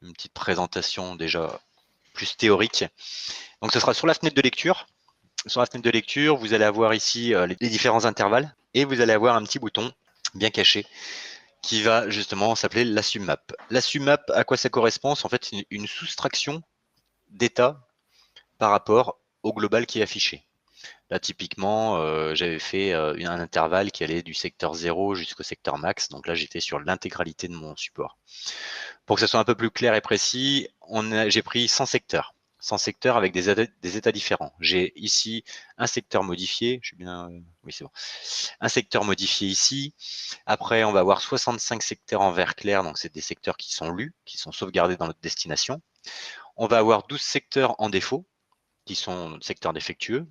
une petite présentation déjà plus théorique. Donc ce sera sur la fenêtre de lecture. Sur la fenêtre de lecture, vous allez avoir ici les différents intervalles et vous allez avoir un petit bouton bien caché qui va justement s'appeler la submap. La submap, à quoi ça correspond? C'est en fait une soustraction d'état par rapport au global qui est affiché. Là, typiquement, j'avais fait un intervalle qui allait du secteur 0 jusqu'au secteur max. Donc là, j'étais sur l'intégralité de mon support. Pour que ce soit un peu plus clair et précis, j'ai pris 100 secteurs. 100 secteurs avec des états différents. J'ai ici un secteur modifié. Je suis bien. Oui, c'est bon. Un secteur modifié ici. Après, on va avoir 65 secteurs en vert clair. Donc, c'est des secteurs qui sont lus, qui sont sauvegardés dans notre destination. On va avoir 12 secteurs en défaut, qui sont notre secteur défectueux.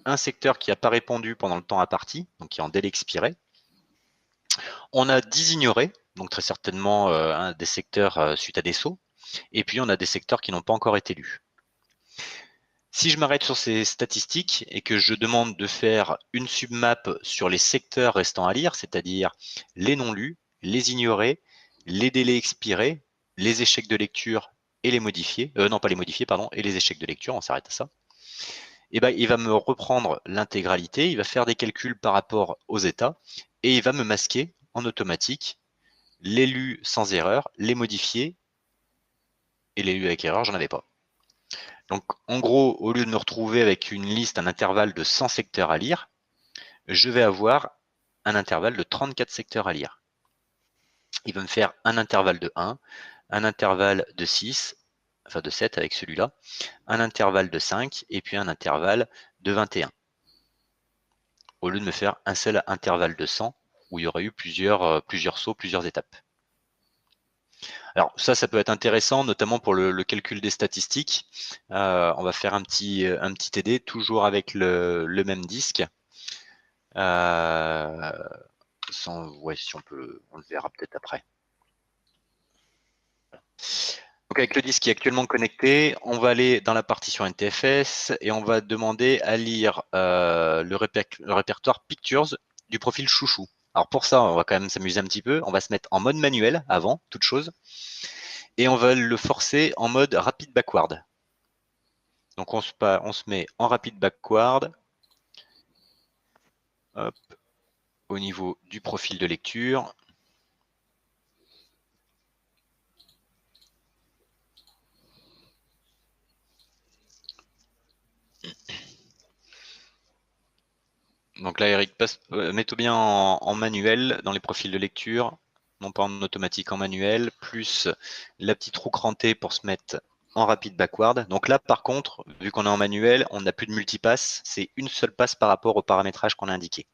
Un secteur qui n'a pas répondu pendant le temps imparti, donc qui est en délai expiré. On a 10 ignorés, donc très certainement des secteurs suite à des sauts. Et puis, on a des secteurs qui n'ont pas encore été lus. Si je m'arrête sur ces statistiques et que je demande de faire une submap sur les secteurs restants à lire, c'est-à-dire les non lus, les ignorés, les délais expirés, les échecs de lecture et les modifiés, non pas les modifiés, pardon, et les échecs de lecture, on s'arrête à ça. Et ben, il va me reprendre l'intégralité, il va faire des calculs par rapport aux états et il va me masquer en automatique les lus sans erreur, les modifiés et les lus avec erreur, j'en avais pas. Donc, en gros, au lieu de me retrouver avec une liste, un intervalle de 100 secteurs à lire, je vais avoir un intervalle de 34 secteurs à lire. Il va me faire un intervalle de 1, un intervalle de 6, enfin de 7 avec celui-là, un intervalle de 5 et puis un intervalle de 21. Au lieu de me faire un seul intervalle de 100 où il y aurait eu plusieurs sauts, plusieurs étapes. Alors ça peut être intéressant, notamment pour le calcul des statistiques. On va faire un petit TD, toujours avec le même disque. Ouais, si on peut, on le verra peut-être après. Donc avec le disque qui est actuellement connecté, on va aller dans la partition NTFS et on va demander à lire le répertoire Pictures du profil chouchou. Alors pour ça, on va quand même s'amuser un petit peu. On va se mettre en mode manuel avant toute chose. Et on va le forcer en mode rapid backward. Donc on se met en rapid backward. Hop, au niveau du profil de lecture. Donc là, Eric, mets-toi bien en manuel dans les profils de lecture, non pas en automatique, en manuel, plus la petite roue crantée pour se mettre en rapid backward. Donc là, par contre, vu qu'on est en manuel, on n'a plus de multipasse, c'est une seule passe par rapport au paramétrage qu'on a indiqué.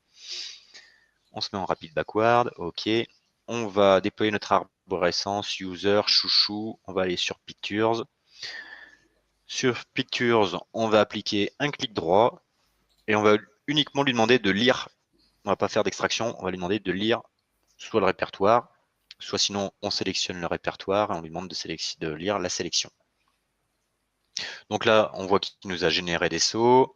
On se met en rapid backward, ok. On va déployer notre arborescence, user, chouchou, on va aller sur Pictures. Sur Pictures, on va appliquer un clic droit et on va uniquement lui demander de lire. On va pas faire d'extraction, on va lui demander de lire soit le répertoire, soit sinon on sélectionne le répertoire et on lui demande de lire la sélection. Donc là, on voit qu'il nous a généré des sauts,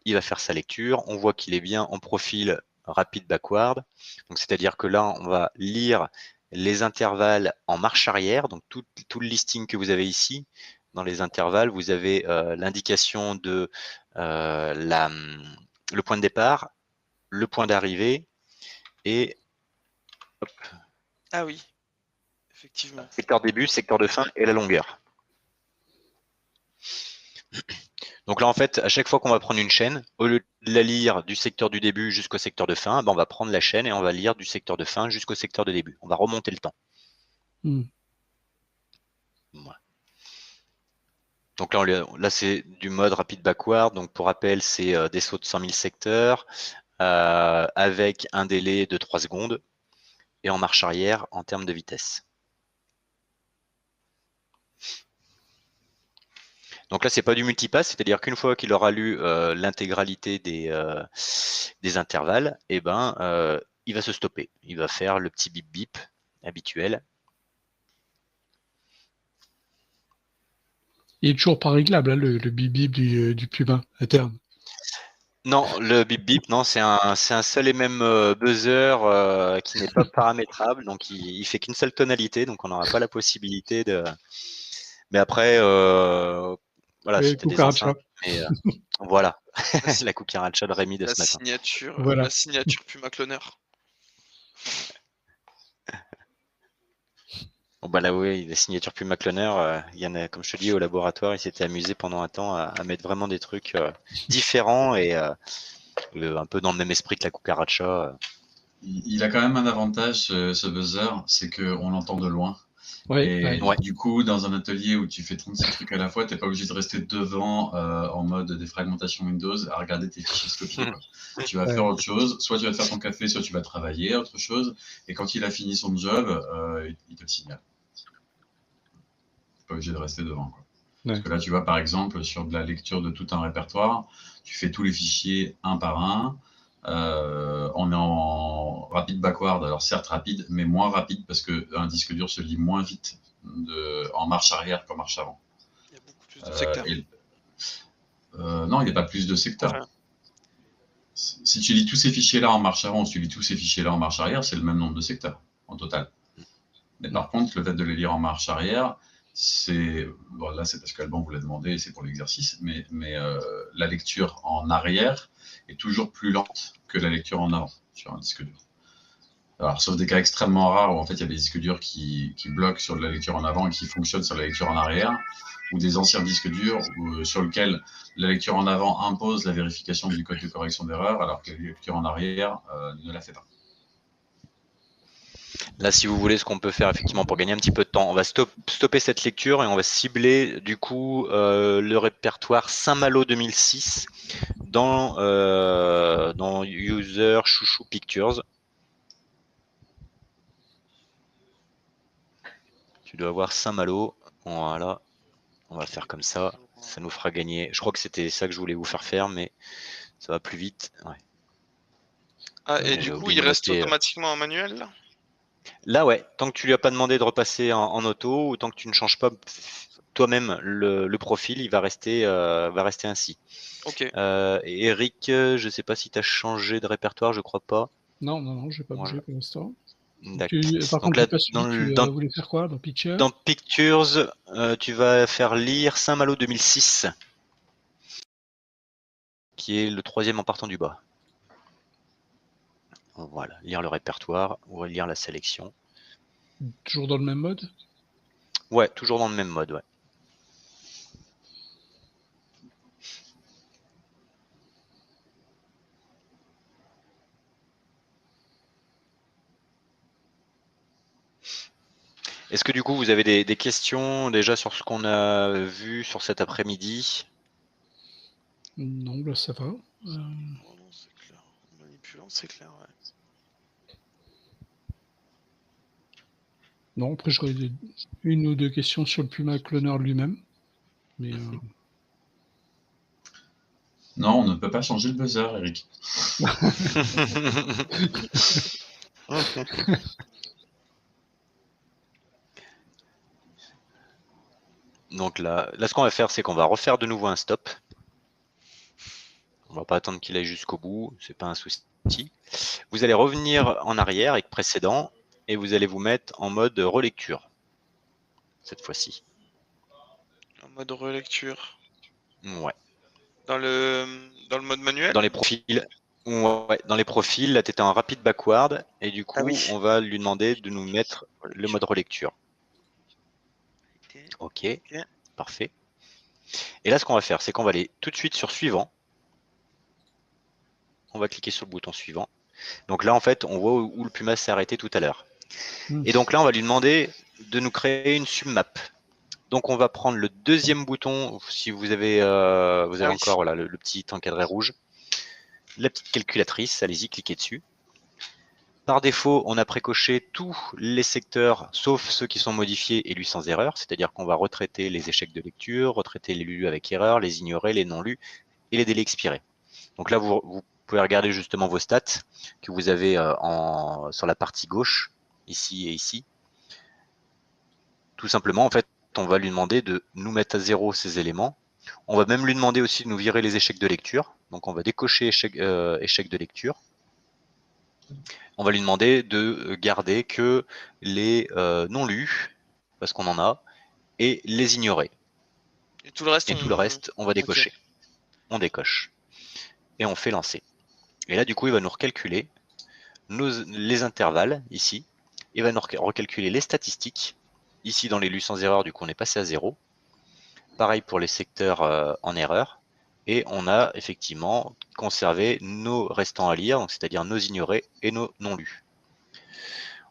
il va faire sa lecture, on voit qu'il est bien en profil rapid backward, donc c'est-à-dire que là, on va lire les intervalles en marche arrière, donc tout le listing que vous avez ici. Dans les intervalles, vous avez l'indication de le point de départ, le point d'arrivée et hop, ah oui, effectivement. secteur début, secteur de fin et la longueur. Donc là, en fait, à chaque fois qu'on va prendre une chaîne, au lieu de la lire du secteur du début jusqu'au secteur de fin, ben on va prendre la chaîne et on va lire du secteur de fin jusqu'au secteur de début. On va remonter le temps. Voilà. Donc là c'est du mode rapid backward. Donc pour rappel, c'est des sauts de 100 000 secteurs avec un délai de 3 secondes et en marche arrière en termes de vitesse. Donc là, c'est pas du multipass, c'est-à-dire qu'une fois qu'il aura lu l'intégralité des intervalles, eh ben, il va se stopper. Il va faire le petit bip bip habituel. Il est toujours pas réglable, hein, le bip bip du Puma à terme. Non, le bip bip, non, c'est un seul et même buzzer qui n'est pas paramétrable, donc il fait qu'une seule tonalité, donc on n'aura pas la possibilité Mais après, voilà, Et c'était des anciens. cucaracha. Mais voilà, La, si- la cucaracha de Rémi de la ce matin. signature, Voilà. la signature Puma Cloner. Bon, bah là, oui, les signatures Puma Cloner, il y en a, comme je te dis, au laboratoire, ils s'étaient amusés pendant un temps à mettre vraiment des trucs différents et un peu dans le même esprit que la cucaracha. Il a quand même un avantage, ce buzzer, c'est qu'on l'entend de loin. Ouais, Et ouais. Ouais. du coup, dans un atelier où tu fais 36 trucs à la fois, t'es pas obligé de rester devant en mode défragmentation Windows à regarder tes fichiers stockés. Quoi. Tu vas Ouais. faire autre chose, soit tu vas te faire ton café, soit tu vas travailler, autre chose. Et quand il a fini son job, il te le signale. T'es pas obligé de rester devant. Quoi. Parce Ouais. que là, tu vois, par exemple, sur de la lecture de tout un répertoire, tu fais tous les fichiers un par un. On est en rapide backward, alors certes rapide, mais moins rapide parce qu'un disque dur se lit moins vite en marche arrière qu'en marche avant. Il y a beaucoup plus de secteurs. Non, il n'y a pas plus de secteurs. Enfin, Si tu lis tous ces fichiers-là en marche avant, ou si tu lis tous ces fichiers-là en marche arrière, c'est le même nombre de secteurs en total. Mais par contre, le fait de les lire en marche arrière, bon, là c'est parce qu'Alban vous l'a demandé, c'est pour l'exercice, mais la lecture en arrière est toujours plus lente que la lecture en avant sur un disque dur. Alors, sauf des cas extrêmement rares où en fait il y a des disques durs qui bloquent sur la lecture en avant et qui fonctionnent sur la lecture en arrière, ou des anciens disques durs sur lesquels la lecture en avant impose la vérification du code de correction d'erreur, alors que la lecture en arrière ne la fait pas. Là, si vous voulez, ce qu'on peut faire effectivement pour gagner un petit peu de temps, on va stopper cette lecture et on va cibler du coup le répertoire Saint-Malo 2006 dans User Chouchou Pictures. Tu dois avoir Saint-Malo. Voilà, on va faire comme ça. Ça nous fera gagner. Je crois que c'était ça que je voulais vous faire faire, mais ça va plus vite. Ouais. Ah, et Ouais, du j'ai coup, oublié il de reste noter. automatiquement en manuel là? Là, ouais, tant que tu lui as pas demandé de repasser en auto, ou tant que tu ne changes pas toi-même le profil, il va rester ainsi. Ok. Et Eric, je ne sais pas si tu as changé de répertoire, je crois pas. Non, j'ai pas Voilà. bougé pour l'instant. D'accord. Par Donc contre, là, j'ai pas suivi, tu voulais faire quoi dans Picture? dans Pictures, tu vas faire lire Saint-Malo 2006, qui est le troisième en partant du bas. Voilà, lire le répertoire ou lire la sélection. Toujours dans le même mode? Ouais, toujours dans le même mode, ouais. Est-ce que du coup vous avez des questions déjà sur ce qu'on a vu sur cet après-midi? Non, là ça va. Oh non, c'est clair. Manipulant, c'est clair, ouais. Non, après j'aurais une ou deux questions sur le Puma Cloner lui-même. Mais Non, on ne peut pas changer le buzzer, Eric. Donc là, ce qu'on va faire, c'est qu'on va refaire de nouveau un stop. On va pas attendre qu'il aille jusqu'au bout, c'est pas un souci. Vous allez revenir en arrière avec précédent et vous allez vous mettre en mode relecture cette fois-ci. En mode relecture. Ouais. Dans le mode manuel? Dans les profils, ouais, dans les profils, là tu étais en rapide backward et du coup Ah oui. on va lui demander de nous mettre le mode relecture. Ok, Ok. parfait. Et là ce qu'on va faire, c'est qu'on va aller tout de suite sur suivant. On va cliquer sur le bouton suivant. Donc là en fait on voit où le Puma s'est arrêté tout à l'heure. Et donc là on va lui demander de nous créer une submap. Donc on va prendre le deuxième bouton, si vous avez, oui. encore voilà, le petit encadré rouge, la petite calculatrice, allez-y, cliquez dessus. Par défaut, on a précoché tous les secteurs, sauf ceux qui sont modifiés et lus sans erreur, c'est-à-dire qu'on va retraiter les échecs de lecture, retraiter les lus avec erreur, les ignorer, les non lus et les délais expirés. Donc là, vous pouvez regarder justement vos stats que vous avez sur la partie gauche, ici et ici. Tout simplement, en fait, on va lui demander de nous mettre à zéro ces éléments. On va même lui demander aussi de nous virer les échecs de lecture. Donc on va décocher échec de lecture. On va lui demander de garder que les non lus, parce qu'on en a, et les ignorer. Et tout le reste, Et tout le reste, on va décocher. On décoche. Et on fait lancer. Et là, du coup, il va nous recalculer les intervalles, ici. Il va nous recalculer les statistiques. Ici, dans l'élu sans erreur, du coup, on est passé à 0. Pareil pour les secteurs en erreur. Et on a effectivement conservé nos restants à lire, c'est-à-dire nos ignorés et nos non lus.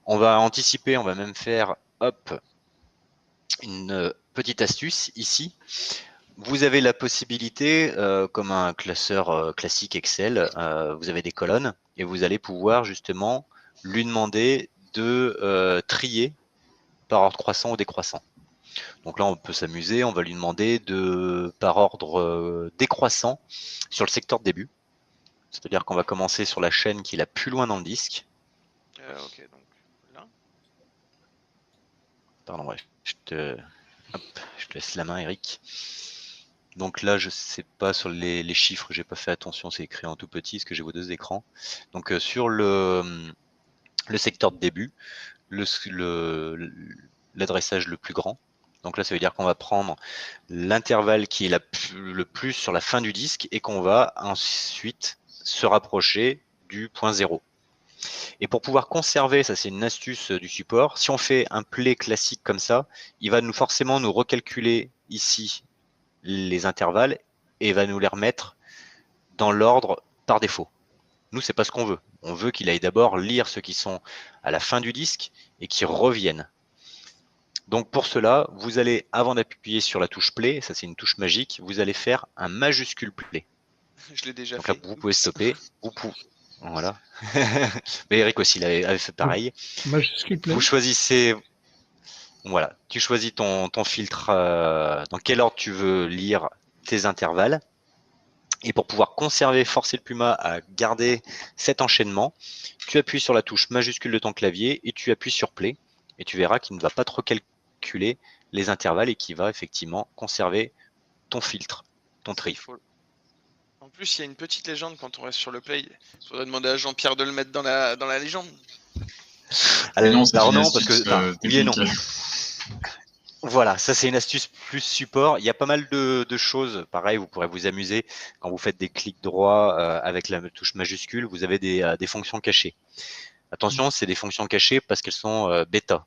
On va anticiper, on va même faire hop, une petite astuce ici. Vous avez la possibilité, comme un classeur classique Excel, vous avez des colonnes et vous allez pouvoir justement lui demander de trier par ordre croissant ou décroissant. Donc là, on peut s'amuser, on va lui demander par ordre décroissant sur le secteur de début. C'est-à-dire qu'on va commencer sur la chaîne qui est la plus loin dans le disque. Ok, donc là. Pardon, ouais, je te laisse la main, Eric. Donc là, je sais pas sur les chiffres, j'ai pas fait attention, c'est écrit en tout petit, parce que j'ai vos deux écrans. Donc sur le secteur de début, l'adressage le plus grand. Donc là, ça veut dire qu'on va prendre l'intervalle qui est le plus sur la fin du disque et qu'on va ensuite se rapprocher du point 0. Et pour pouvoir conserver, ça c'est une astuce du support, si on fait un play classique comme ça, il va forcément nous recalculer ici les intervalles et va nous les remettre dans l'ordre par défaut. Nous, c'est pas ce qu'on veut. On veut qu'il aille d'abord lire ceux qui sont à la fin du disque et qui reviennent. Donc pour cela, vous allez, avant d'appuyer sur la touche play, ça c'est une touche magique, vous allez faire un majuscule play. Je l'ai déjà Donc fait. là, vous pouvez stopper. Voilà. Mais Eric aussi, il avait fait pareil. Majuscule play. Vous choisissez. Voilà. Tu choisis ton filtre, dans quel ordre tu veux lire tes intervalles. Et pour pouvoir conserver, forcer le Puma à garder cet enchaînement, tu appuies sur la touche majuscule de ton clavier et tu appuies sur play. Et tu verras qu'il ne va pas trop calculer les intervalles et qu'il va effectivement conserver ton filtre, ton tri. En plus, il y a une petite légende quand on reste sur le play. Il faudrait demander à Jean-Pierre de le mettre dans la légende. Alors non, non, parce que oui et non. Voilà, ça c'est une astuce plus support. Il y a pas mal de choses. Pareil, vous pourrez vous amuser quand vous faites des clics droits avec la touche majuscule. Vous avez des fonctions cachées. Attention, c'est des fonctions cachées parce qu'elles sont bêta.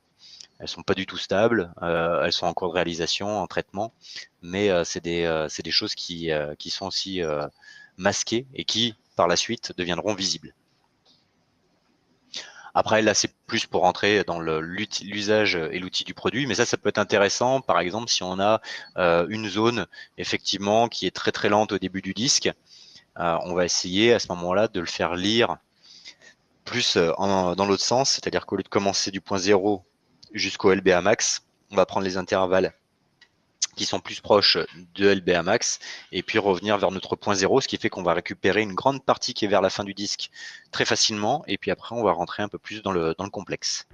Elles sont pas du tout stables. Elles sont en cours de réalisation, en traitement. Mais c'est des choses qui sont aussi masquées et qui, par la suite, deviendront visibles. Après, là, c'est plus pour rentrer dans l'usage et l'outil du produit, mais ça peut être intéressant. Par exemple, si on a une zone, effectivement, qui est très très lente au début du disque, on va essayer à ce moment-là de le faire lire plus dans l'autre sens, c'est-à-dire qu'au lieu de commencer du point 0 jusqu'au LBA max, on va prendre les intervalles qui sont plus proches de LBA max et puis revenir vers notre point 0, ce qui fait qu'on va récupérer une grande partie qui est vers la fin du disque très facilement et puis après on va rentrer un peu plus dans le complexe.